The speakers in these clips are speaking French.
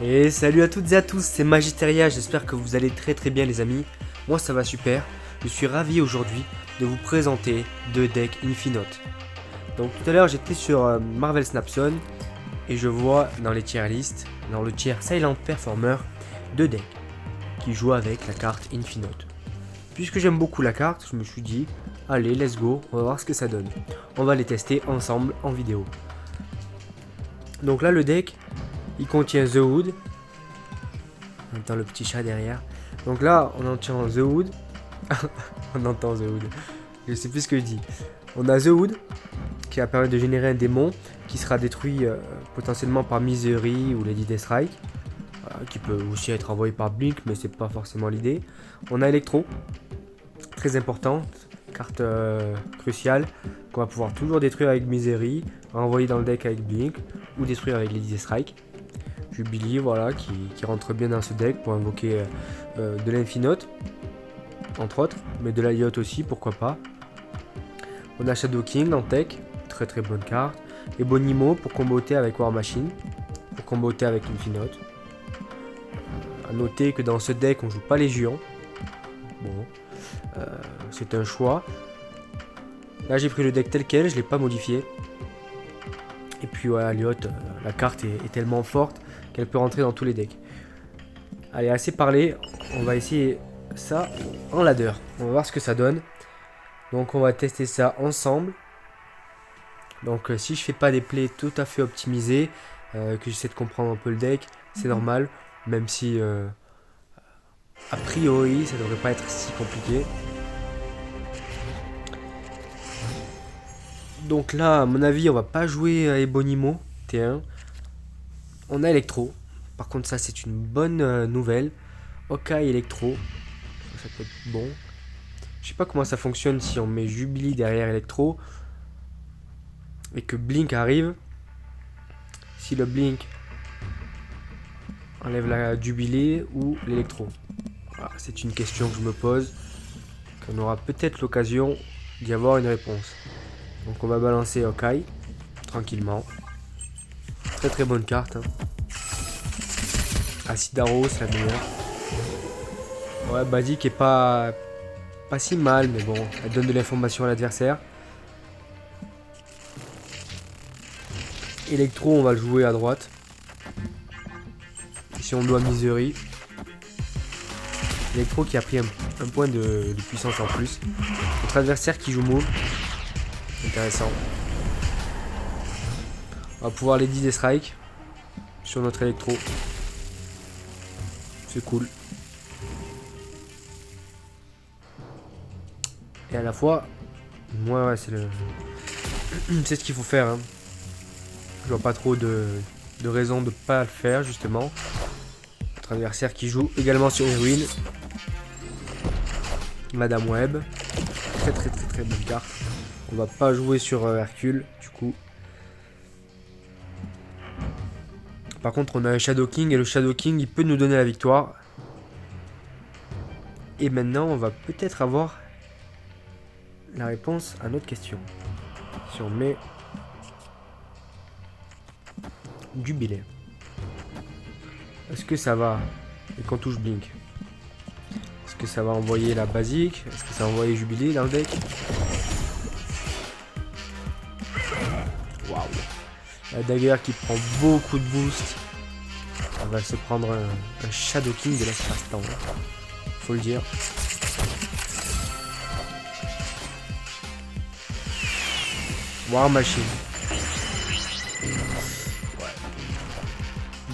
Et salut à toutes et à tous, c'est Magisteria, j'espère que vous allez très bien les amis. Moi ça va super, je suis ravi aujourd'hui de vous présenter deux decks Infinote. Donc tout à l'heure j'étais sur Marvel Snap Zone et je vois dans les tier lists, dans le tier Silent Performer, deux decks qui jouent avec la carte Infinote. Puisque j'aime beaucoup la carte, je me suis dit, allez let's go, on va voir ce que ça donne. On va les tester ensemble en vidéo. Donc là le deck, il contient The Hood. On entend le petit chat derrière. Donc là, on entend The Hood. On entend The Hood. Je sais plus ce que je dis. On a The Hood qui va permettre de générer un démon qui sera détruit potentiellement par Misery ou Lady Deathstrike. Qui peut aussi être envoyé par Blink, mais c'est pas forcément l'idée. On a Electro, très important, carte cruciale qu'on va pouvoir toujours détruire avec Misery, renvoyer dans le deck avec Blink ou détruire avec Lady Deathstrike. Jubilee, voilà, qui rentre bien dans ce deck pour invoquer de l'Infinote, entre autres, mais de l'Aliot aussi, pourquoi pas. On a Shadow King en tech, très bonne carte. Et Bonimo pour comboter avec War Machine, pour comboter avec Infinote. A noter que dans ce deck, on joue pas Légion. Bon, c'est un choix. Là, j'ai pris le deck tel quel, je l'ai pas modifié. Et puis, ouais, Aliot, la carte est tellement forte qu'elle peut rentrer dans tous les decks. Allez, assez parlé, on va essayer ça en ladder. On va voir ce que ça donne. Donc on va tester ça ensemble. Donc si je fais pas des plays tout à fait optimisés, que j'essaie de comprendre un peu le deck, c'est normal. Même si a priori ça devrait pas être si compliqué. Donc là, à mon avis, on va pas jouer à Ebonimo T1. On a Electro. Par contre ça c'est une bonne nouvelle. Okai Electro. Ça peut être bon. Je sais pas comment ça fonctionne si on met Jubilee derrière Electro et que Blink arrive. Si le Blink enlève la Jubilee ou l'Electro. Voilà, c'est une question que je me pose. Qu'on aura peut-être l'occasion d'y avoir une réponse. Donc on va balancer Okai tranquillement. Très bonne carte. Hein. Acid Arrow, c'est la meilleure. Ouais, Basic est pas si mal, mais bon, elle donne de l'information à l'adversaire. Electro, on va le jouer à droite. Si on doit Misery. Electro qui a pris un point de puissance en plus. Notre adversaire qui joue Move. Intéressant. On va pouvoir Lady Deathstrike sur notre Electro. C'est cool. Et à la fois, moi ouais, c'est ce qu'il faut faire. Hein. Je vois pas trop de raison de pas le faire justement. Notre adversaire qui joue également sur Heroine. Madame Web. Très bonne carte. On va pas jouer sur Hercule du coup. Par contre on a un Shadow King et le Shadow King il peut nous donner la victoire. Et maintenant on va peut-être avoir la réponse à notre question. Si on met Jubilé. Est-ce que ça va et qu'on touche Blink? Est-ce que ça va envoyer la basique? Est-ce que ça va envoyer Jubilé dans le deck? Waouh! La dagger qui prend beaucoup de boost. Elle va se prendre un Shadow King de l'espace-temps. Faut le dire. War Machine. Ouais.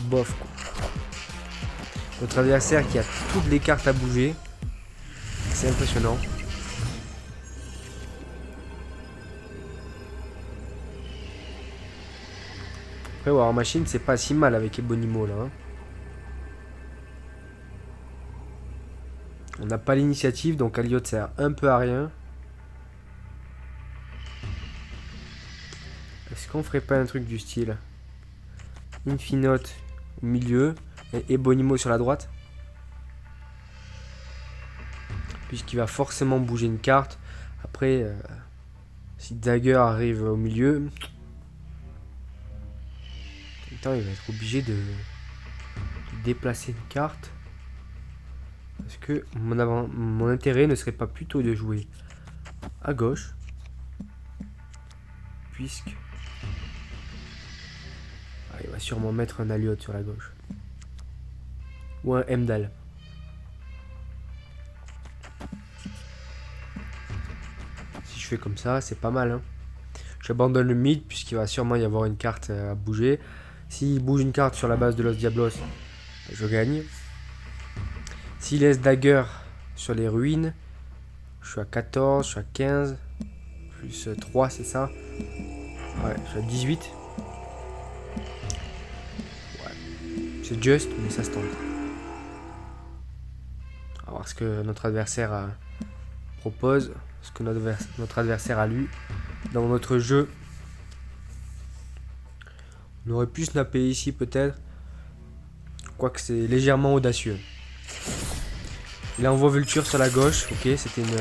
Bof quoi. Notre adversaire qui a toutes les cartes à bouger. C'est impressionnant. Après War Machine c'est pas si mal avec Ebonimo là. Hein. On n'a pas l'initiative donc Aliot sert un peu à rien. Est-ce qu'on ferait pas un truc du style Infinote au milieu et Ebonimo sur la droite? Puisqu'il va forcément bouger une carte. Après, si Dagger arrive au milieu, il va être obligé de déplacer une carte. Parce que mon intérêt ne serait pas plutôt de jouer à gauche. Puisque... Ah, il va sûrement mettre un Alliot sur la gauche. Ou un Emdal. Si je fais comme ça, c'est pas mal. Hein. J'abandonne le mid puisqu'il va sûrement y avoir une carte à bouger. S'il bouge une carte sur la base de Los Diablos, je gagne. S'il laisse Dagger sur les ruines, je suis à 14, je suis à 15. Plus 3, c'est ça? Ouais, je suis à 18. Ouais. C'est juste, mais ça se tente. On va voir ce que notre adversaire propose. Ce que notre adversaire a lu dans notre jeu. On aurait pu snapper ici peut-être. Quoique c'est légèrement audacieux. Il envoie Vulture sur la gauche. Ok, c'était une...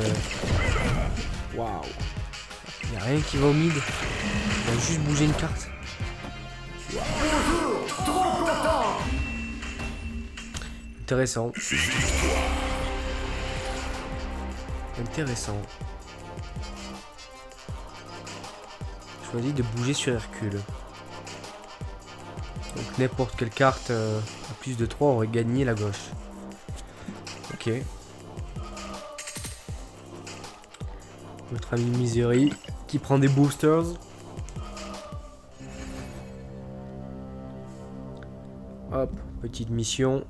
Waouh. Il n'y a rien qui va au mid. Il a juste bougé une carte. Intéressant. Intéressant. Choisis de bouger sur Hercule. Donc n'importe quelle carte à plus de 3 aurait gagné la gauche. Ok. Notre ami Misery qui prend des boosters. Hop, petite mission.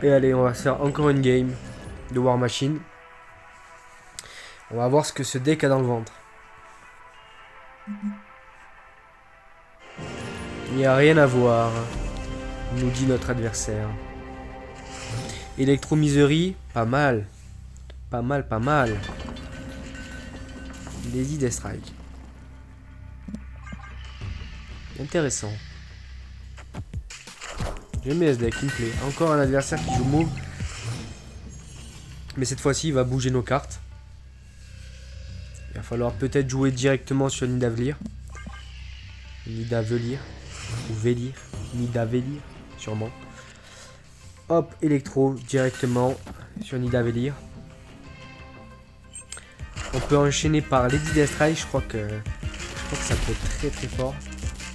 Et allez, on va faire encore une game de War Machine. On va voir ce que ce deck a dans le ventre. Il n'y a rien à voir, nous dit notre adversaire. Electro Misery, pas mal. Pas mal, pas mal. Lady Deathstrike. Intéressant. J'aime bien ce deck, il me plaît. Encore un adversaire qui joue move. Mais cette fois-ci, il va bouger nos cartes. Il va falloir peut-être jouer directement sur Nidavellir. Nidavellir. Ou Vellir. Nidavellir, sûrement. Hop, électro directement sur Nidavellir. On peut enchaîner par Lady Deathstrike. Je crois que ça peut être très très fort.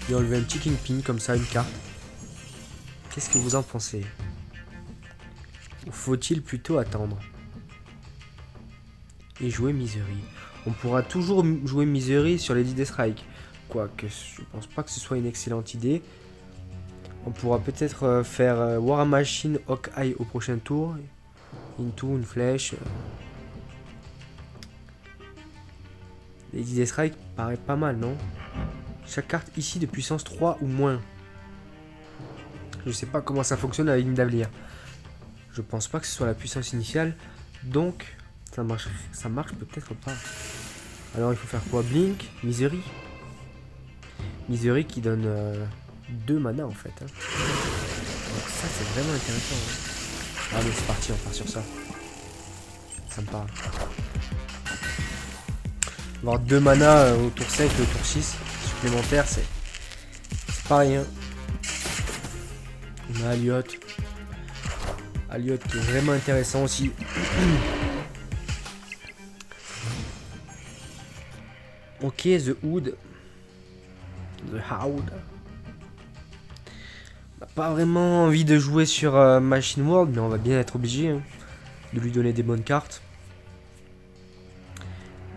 Et enlever un petit Kingpin comme ça, une carte. Qu'est-ce que vous en pensez? Ou faut-il plutôt attendre et jouer Misery? On pourra toujours jouer Misery sur Lady Deathstrike. Quoique je pense pas que ce soit une excellente idée. On pourra peut-être faire War Machine Hawkeye au prochain tour. Into, une flèche. Lady Deathstrike paraît pas mal, non? Chaque carte ici de puissance 3 ou moins. Je sais pas comment ça fonctionne avec Nidavellir. Je pense pas que ce soit la puissance initiale. Donc, ça marche peut-être pas. Alors, il faut faire quoi? Blink, Misery. Misery qui donne 2 mana en fait. Hein. Donc ça, c'est vraiment intéressant. Hein. Allez, c'est parti, on part sur ça. Ça me parle. Avoir 2 mana au tour 5 et au tour 6 supplémentaires, c'est pas rien. On a Alliot. Alliot qui est vraiment intéressant aussi. Ok, The Hood. The Hound. On n'a pas vraiment envie de jouer sur Machine World, mais on va bien être obligé hein, de lui donner des bonnes cartes.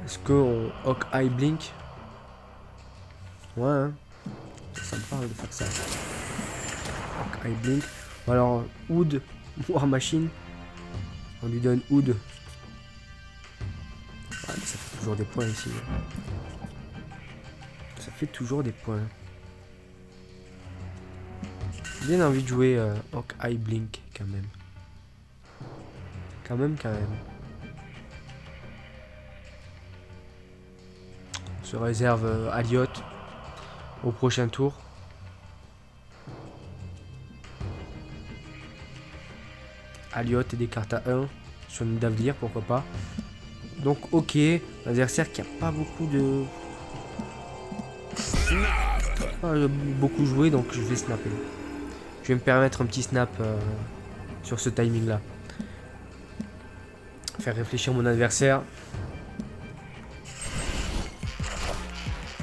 Est-ce qu'on Hawkeye Blink? Ouais, hein. Ça me parle de faire ça. Hawkeye Blink. Ou alors Hood, War Machine. On lui donne Hood. Ah, mais ça fait toujours des points ici. Ça fait toujours des points. J'ai bien envie de jouer Hawkeye Blink quand même. Quand même. On se réserve Alliot au prochain tour. Alliot et des cartes à 1 sur Nidavellir, pourquoi pas. Donc ok, l'adversaire qui a pas beaucoup de... pas beaucoup joué, donc je vais snapper. Je vais me permettre un petit snap sur ce timing là. Faire réfléchir mon adversaire.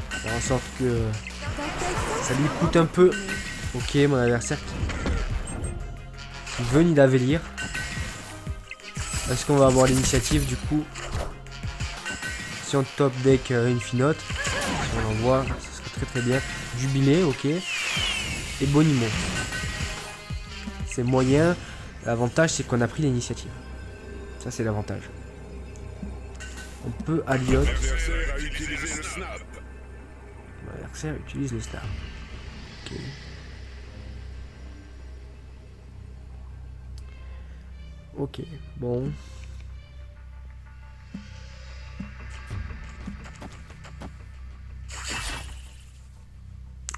Faire en sorte que ça lui coûte un peu. Ok, mon adversaire qui veut Nidavellir. Est-ce qu'on va avoir l'initiative du coup? Si on top deck Infinote, si on l'envoie, ce serait très très bien. Jubilé, ok. Et Bonimo. C'est moyen. L'avantage c'est qu'on a pris l'initiative. Ça c'est l'avantage. On peut Aliot. L'adversaire utilise le snap. Ok. Ok, bon.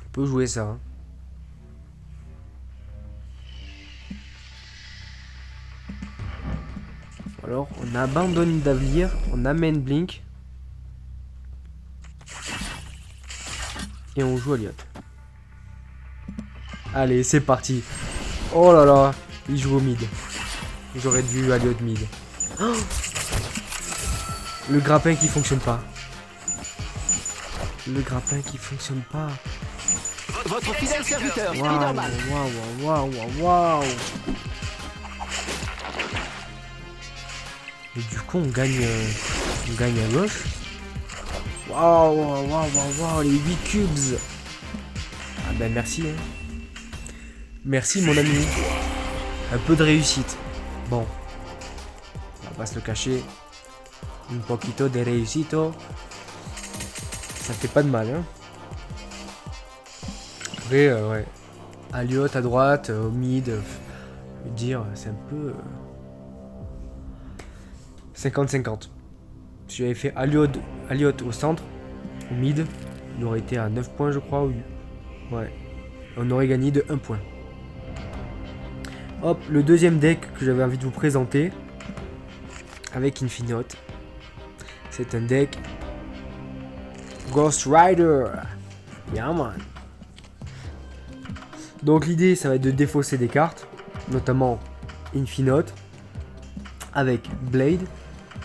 On peut jouer ça. Hein. Alors, on abandonne Nidavellir, on amène Blink. Et on joue Aliot. Allez, c'est parti. Oh là là, il joue au mid. J'aurais dû Aliot mid. Oh, le grappin qui fonctionne pas. Le grappin qui fonctionne pas. Votre fidèle serviteur, Waouh, Spider-Man. waouh. Et du coup, on gagne à gauche. Waouh, les 8 cubes. Ah ben merci. Hein. Merci mon ami. Un peu de réussite. Bon. On va pas se le cacher. Un poquito de réussito. Ça fait pas de mal, hein. Après, ouais. Aliot à droite, au mid. Je veux dire, c'est un peu... 50-50. Si j'avais fait Aliot au centre, au mid, il aurait été à 9 points, je crois. Ouais. On aurait gagné de 1 point. Hop, le deuxième deck que j'avais envie de vous présenter. Avec Infinote. C'est un deck Ghost Rider. Yeah man. Donc l'idée, ça va être de défausser des cartes. Notamment Infinote. Avec Blade.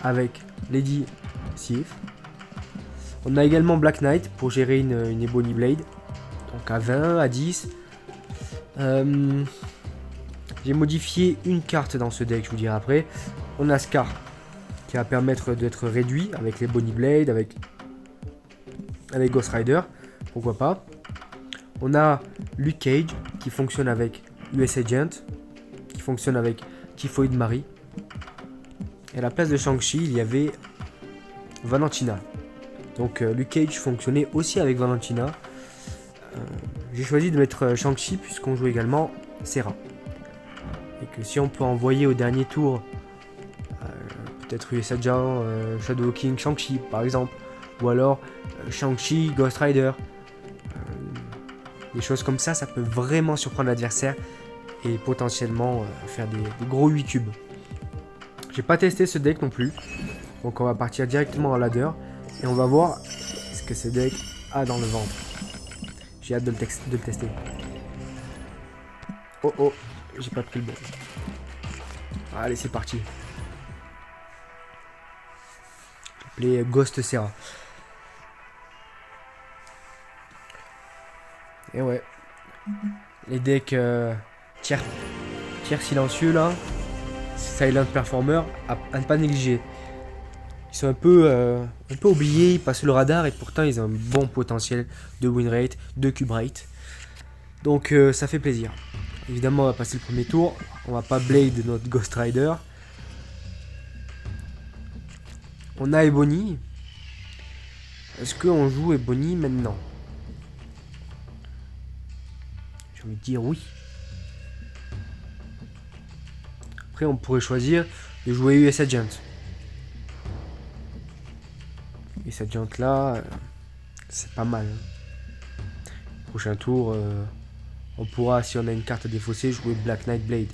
Avec Lady Sif. On a également Black Knight pour gérer une Ebony Blade. Donc à 20, à 10. J'ai modifié une carte dans ce deck, je vous dirai après. On a Scar qui va permettre d'être réduit avec les Bonnie Blade, avec Ghost Rider, pourquoi pas. On a Luke Cage qui fonctionne avec US Agent, qui fonctionne avec Typhoid Marie. Et à la place de Shang-Chi, il y avait Valentina. Donc Luke Cage fonctionnait aussi avec Valentina. J'ai choisi de mettre Shang-Chi puisqu'on joue également Serra. Et que si on peut envoyer au dernier tour peut-être US Agent, Shadow King, Shang-Chi par exemple, ou alors Shang-Chi, Ghost Rider, des choses comme ça, ça peut vraiment surprendre l'adversaire et potentiellement faire des gros 8 cubes. J'ai pas testé ce deck non plus, donc on va partir directement en ladder et on va voir ce que ce deck a dans le ventre. J'ai hâte de le tester. Oh, j'ai pas pris le bon. Allez, c'est parti. Appelé Ghost Serra. Et ouais. Les decks tiers silencieux là. Silent Performer à ne pas négliger. Ils sont un peu oubliés, ils passent le radar et pourtant ils ont un bon potentiel de win rate, de cube rate. Donc ça fait plaisir. Évidemment on va passer le premier tour. On va pas blade notre Ghost Rider. On a Ebony. Est-ce qu'on joue Ebony maintenant? J'ai envie de dire oui. Après on pourrait choisir de jouer US Agent. US Agent là, c'est pas mal. Prochain tour, on pourra, si on a une carte défaussée, jouer Black Knight Blade.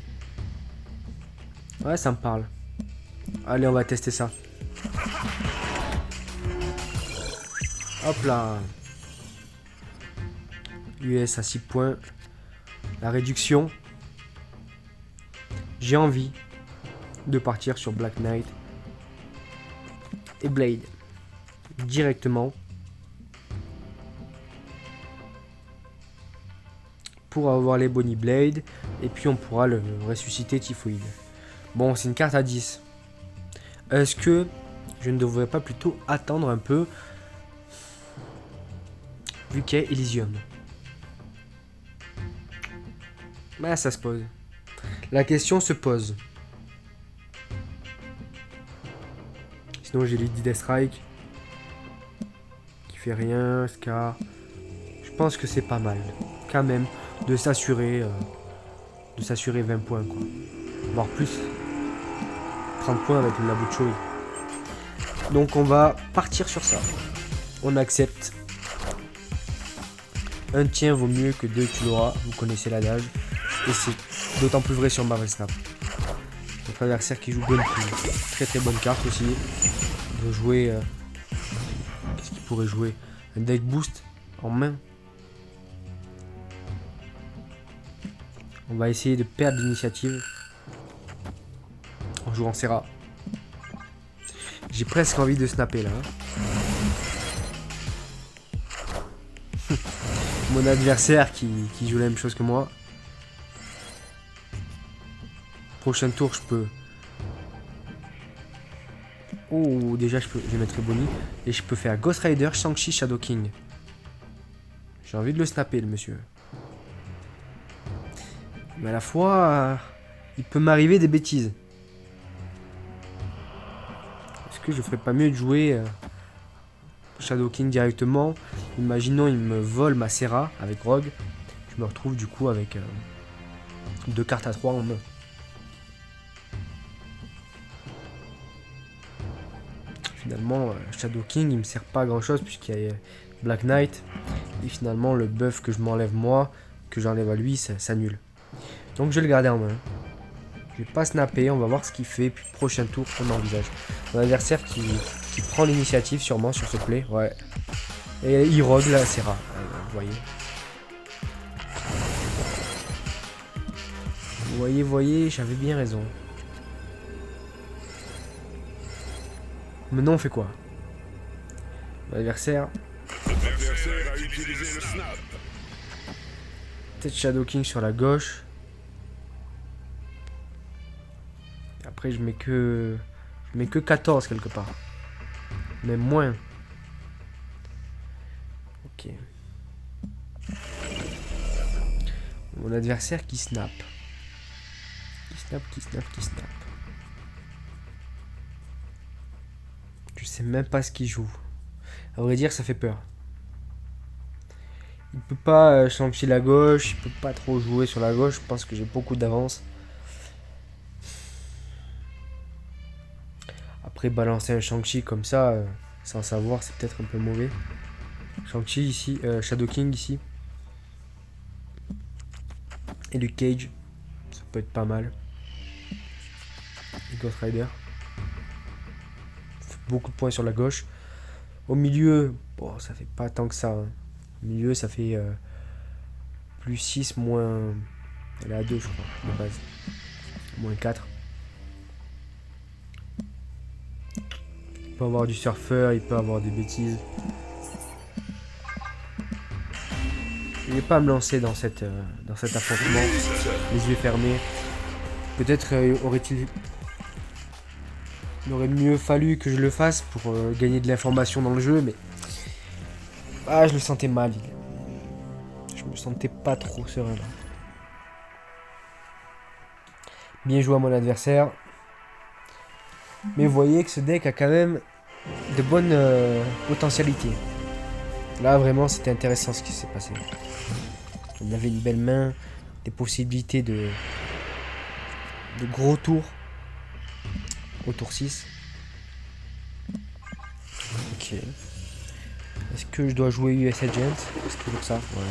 Ouais, ça me parle. Allez, on va tester ça. Hop là. US à 6 points. La réduction. J'ai envie de partir sur Black Knight et Blade directement pour avoir les Bonnie Blade et puis on pourra le ressusciter Typhoïde. Bon, c'est une carte à 10. Est-ce que je ne devrais pas plutôt attendre un peu vu qu'il y a Elysium? Bah, ça se pose. La question se pose. Sinon j'ai Lady Deathstrike qui fait rien, Scar. Je pense que c'est pas mal quand même de s'assurer 20 points quoi. Voire plus. 30 points avec une Labuchoy. Donc on va partir sur ça. On accepte. Un tien vaut mieux que deux tu l'auras. Vous connaissez l'adage. Et c'est d'autant plus vrai sur Marvel Snap. Notre adversaire qui joue Gunpowder. Très très bonne carte aussi. Il veut jouer... qu'est-ce qu'il pourrait jouer? Un deck boost en main. On va essayer de perdre l'initiative. En jouant Serra. J'ai presque envie de snapper là. Mon adversaire qui joue la même chose que moi. Prochain tour, je peux. Oh, déjà, je vais mettre Bonnie. Et je peux faire Ghost Rider, Shang-Chi, Shadow King. J'ai envie de le snapper, le monsieur. Mais à la fois, il peut m'arriver des bêtises. Est-ce que je ferais pas mieux de jouer Shadow King directement? Imaginons, il me vole ma Serra avec Rogue. Je me retrouve du coup avec 2 cartes à 3 en main. Finalement, Shadow King, il me sert pas à grand chose puisqu'il y a Black Knight. Et finalement, le buff que je m'enlève moi, que j'enlève à lui, ça s'annule. Donc je vais le garder en main. Je vais pas snapper, on va voir ce qu'il fait. Puis prochain tour, on envisage. Mon adversaire qui prend l'initiative sûrement sur ce play. Ouais. Et il rogue la Serra. Vous voyez. Vous voyez, j'avais bien raison. Maintenant on fait quoi? L'adversaire L'adversaire a utilisé le snap. Peut-être Shadow King sur la gauche. Après je mets que 14 quelque part. Même moins. Ok. Mon adversaire qui snap. Qui snap. Je sais même pas ce qu'il joue. À vrai dire, ça fait peur. Il peut pas Shang-Chi la gauche, il peut pas trop jouer sur la gauche. Je pense que j'ai beaucoup d'avance. Après, balancer un Shang-Chi comme ça, sans savoir, c'est peut-être un peu mauvais. Shang-Chi ici, Shadow King ici. Et Luke Cage, ça peut être pas mal. Et Ghost Rider. Beaucoup de points sur la gauche. Au milieu, bon, ça fait pas tant que ça. Hein. Au milieu, ça fait plus 6, moins... Elle est à 2, je crois, de base. Moins 4. Il peut avoir du surfeur, il peut avoir des bêtises. Je vais pas me lancer dans cet affrontement. Les yeux fermés. Peut-être il aurait mieux fallu que je le fasse pour gagner de l'information dans le jeu, mais je le sentais mal. Je me sentais pas trop serein là. Bien joué à mon adversaire. Mais vous voyez que ce deck a quand même de bonnes potentialités. Là vraiment c'était intéressant ce qui s'est passé. On avait une belle main, des possibilités de gros tours. Au tour 6. Ok. Est-ce que je dois jouer US Agent? Est-ce que comme ça? Ouais.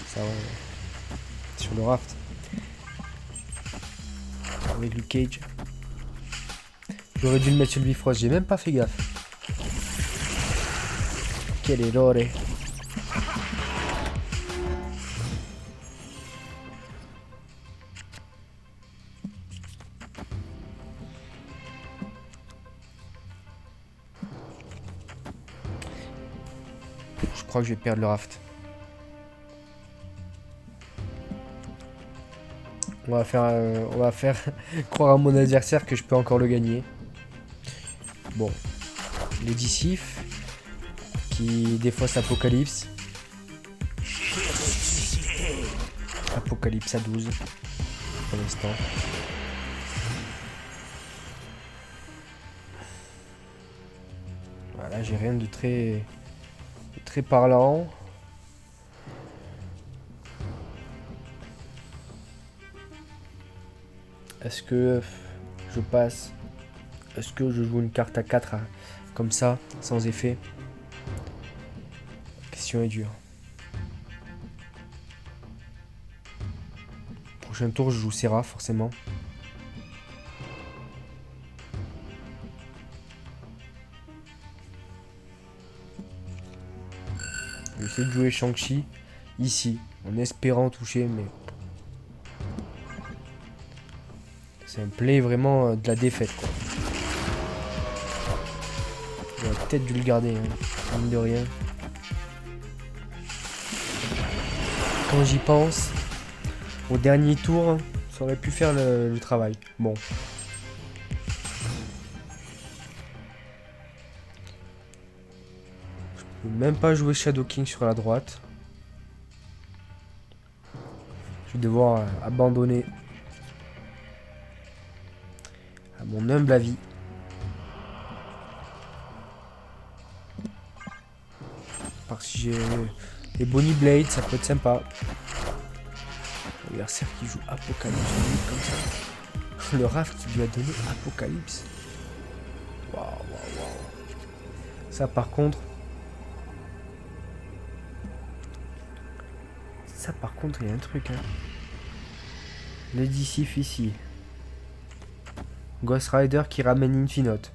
Ça ouais. Sur le raft. Avec Luke Cage. J'aurais dû le mettre sur le Bifrost, j'ai même pas fait gaffe. Quel erreur. crois que je vais perdre le raft. On va faire croire à mon adversaire que je peux encore le gagner. Bon. Les Dissif qui défausse Apocalypse. Apocalypse à 12 pour l'instant. Voilà, j'ai rien de très parlant. Est-ce que je passe? Est-ce que je joue une carte à 4 comme ça, sans effet? La question est dure. Prochain tour, je joue Serra, forcément. Je vais essayer de jouer Shang-Chi ici, en espérant toucher, mais... c'est un play vraiment de la défaite, quoi. J'aurais peut-être dû le garder, hein, mine de rien. Quand j'y pense, au dernier tour, ça aurait pu faire le travail. Bon. Je peux même pas jouer Shadow King sur la droite. Je vais devoir abandonner à mon humble avis. Parce que si j'ai les Bonnie Blade, ça peut être sympa. L'adversaire qui joue Apocalypse comme ça. Le Raft qui lui a donné Apocalypse. Waouh, waouh, waouh. Ça par contre, il y a un truc, hein. Le Dissif ici. Ghost Rider qui ramène Infinote.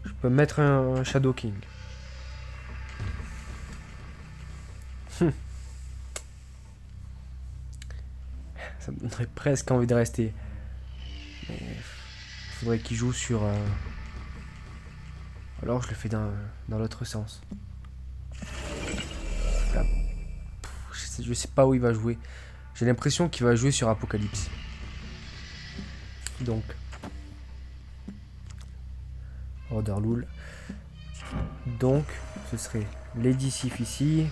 Je peux mettre un Shadow King. Ça me donnerait presque envie de rester. Mais il faudrait qu'il joue sur... Alors je le fais dans l'autre sens. Là, je sais pas où il va jouer. J'ai l'impression qu'il va jouer sur Apocalypse. Donc... Orderlul. Donc, ce serait Lady Sif ici.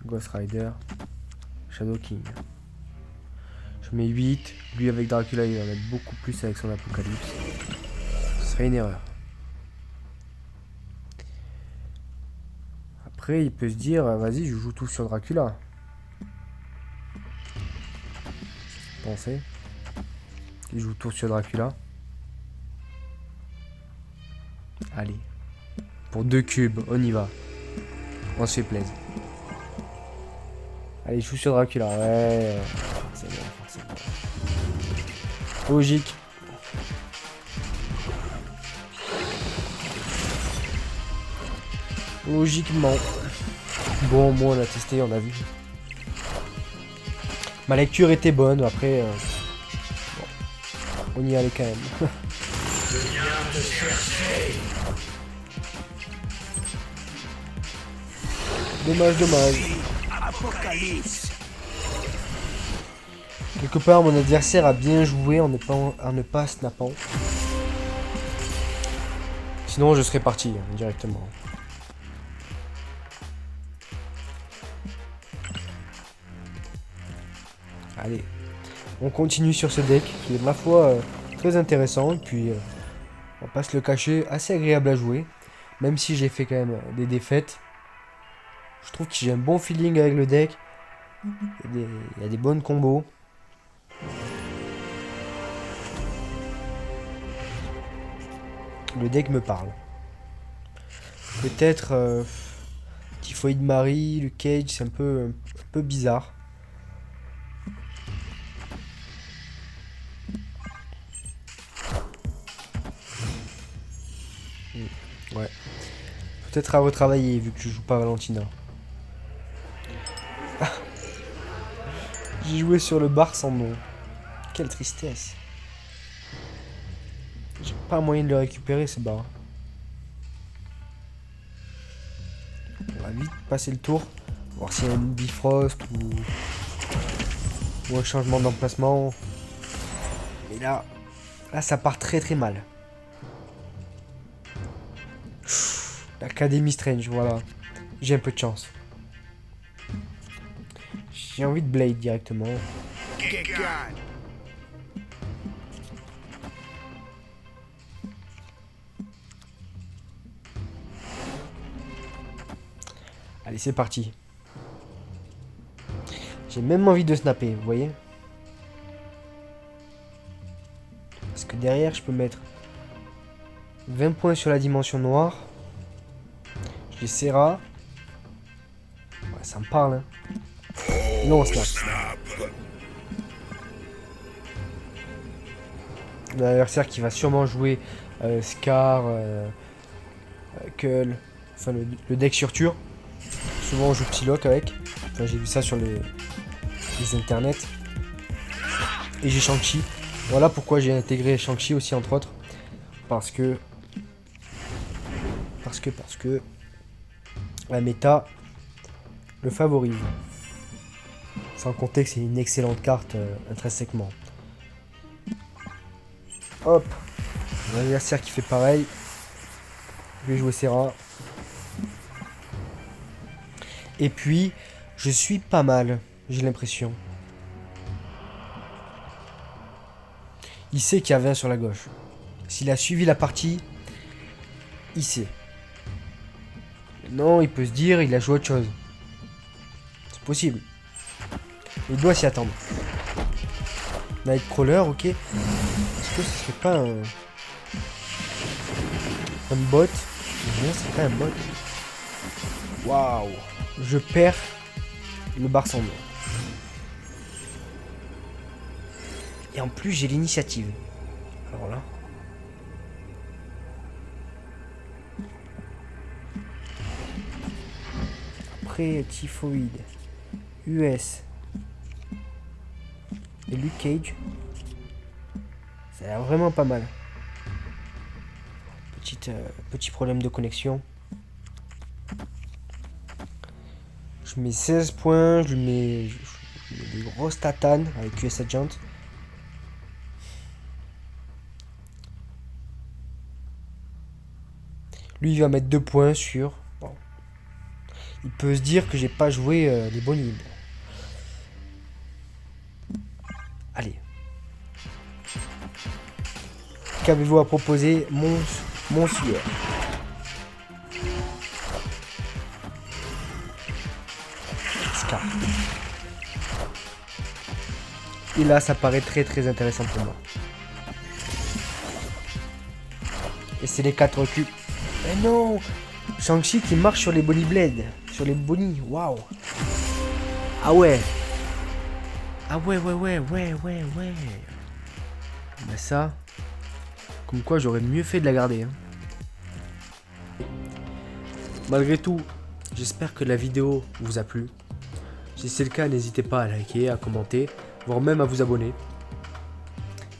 Ghost Rider. Shadow King. Je mets 8. Lui avec Dracula, il va mettre beaucoup plus avec son Apocalypse. Ce serait une erreur. Après, il peut se dire, vas-y, je joue tout sur Dracula. Pensez. Il joue tout sur Dracula. Allez. Pour 2 cubes, on y va. On se fait plaisir. Allez, je joue sur Dracula. Ouais. Forcément, forcément. Logique. Logiquement. Bon, on l'a testé, on a vu. Ma lecture était bonne, après... bon, on y allait quand même. Dommage, dommage. Quelque part, mon adversaire a bien joué en ne pas snappant. Sinon, je serais parti hein, directement. Allez, on continue sur ce deck qui est ma foi très intéressant. Et puis, on va pas se le cacher, assez agréable à jouer. Même si j'ai fait quand même des défaites. Je trouve que j'ai un bon feeling avec le deck. Il y a des bonnes combos. Le deck me parle. Peut-être Typhoid Marie, le Cage, c'est un peu bizarre. Ouais. Peut-être à retravailler vu que je joue pas Valentina. Ah. J'ai joué sur le bar sans nom. Quelle tristesse. J'ai pas moyen de le récupérer ce bar. On va vite passer le tour. Voir s'il y a une bifrost ou un changement d'emplacement. Mais là, ça part très très mal. L'Académie Strange, voilà. J'ai un peu de chance. J'ai envie de Blade directement. Allez, c'est parti. J'ai même envie de snapper, vous voyez? Parce que derrière, je peux mettre 20 points sur la dimension noire. Je les serra. Ouais, ça me parle, hein. Non, on snap. L'adversaire qui va sûrement jouer Scar, Cull, enfin le deck Surtur. Souvent on joue Psylocke avec. Enfin, j'ai vu ça sur les internets. Et j'ai Shang-Chi. Voilà pourquoi j'ai intégré Shang-Chi aussi entre autres. Parce que la méta le favorise. Sans compter que c'est une excellente carte intrinsèquement. Hop. L'adversaire qui fait pareil. Je vais jouer Serra. Et puis, je suis pas mal, j'ai l'impression. Il sait qu'il y a 20 sur la gauche. S'il a suivi la partie, il sait. Non, il peut se dire, il a joué autre chose. C'est possible. Il doit s'y attendre. Nightcrawler, ok. Est-ce que ce serait pas un bot? Non, c'est pas un bot. Waouh. Je perds le bar sans nom. Et en plus, j'ai l'initiative. Alors là. Après, Typhoid, US et Luke Cage. Ça a l'air vraiment pas mal. Petit problème de connexion. Je mets 16 points, je mets des grosses tatanes avec US Agent. Lui, il va mettre 2 points sur... Bon. Il peut se dire que j'ai pas joué les bonnies. Allez. Qu'avez-vous à proposer, mon sueur? Scar. Et là, ça paraît très très intéressant pour moi. Et c'est les 4 cubes. Mais non! Shang-Chi qui marche sur les Bonnie Blade. Sur les Bonnie, waouh! Ah ouais! Ah ouais. Bah ça... Comme quoi j'aurais mieux fait de la garder. Hein. Malgré tout, j'espère que la vidéo vous a plu. Si c'est le cas, n'hésitez pas à liker, à commenter, voire même à vous abonner.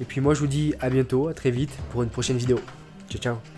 Et puis moi je vous dis à bientôt, à très vite pour une prochaine vidéo. Ciao ciao.